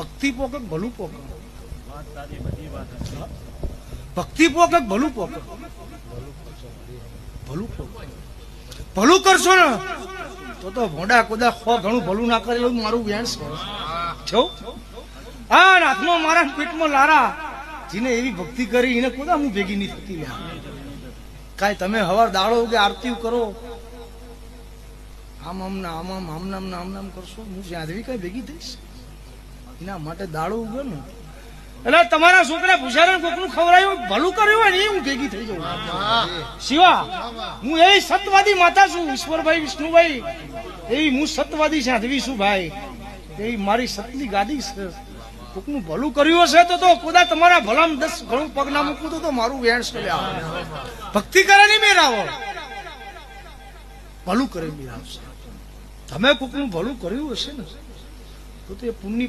ભક્તિ પોકે ભલું પોકે, ભક્તિ પોકે ભલું પોકે, ભલું પોકે. ભલું કરશો ને તો ભોંડા કોદા ખો ઘણું ભલું ના કરેલું મારું વેણ છો. હા, હાથમાં મારા પેટમાં લારા, જેને એવી ભક્તિ કરી એને કોદા હું ભેગી નહીં થતી. કાંઈ તમે હવાર દાડો કે આરતી કરો આમ આમ ના આમ આમ આમ નામ ના આમ નામ કરશો, હું જ્યાંથી કઈ ભેગી થઈશ? એના માટે દાડો ઉગ્યો ને એટલે તમારા છોકરા પૂછારે કોકનું ખવડાયું ભલું કર્યું હોય ને એ હું ભેગી થઈ જાઉં. શિવા, હું એ સત્યવાદી માતા છું, ઈશ્વરભાઈ વિષ્ણુભાઈ એવી હું સત્યવાદી સાધવી છું ભાઈ. એ મારી સતની ગાદી છે. કોકનું ભલું કર્યું હશે તો કોદા તમારા ભલામ 10 ઘણું પગ ના મૂકવું તો મારું વેણ છે. ભક્તિ કરે નહીં મેરાવો, ભલું કરે મેરાવશે. તમે કોકનું ભલું કર્યું હશે ને તો એ પુણ્ય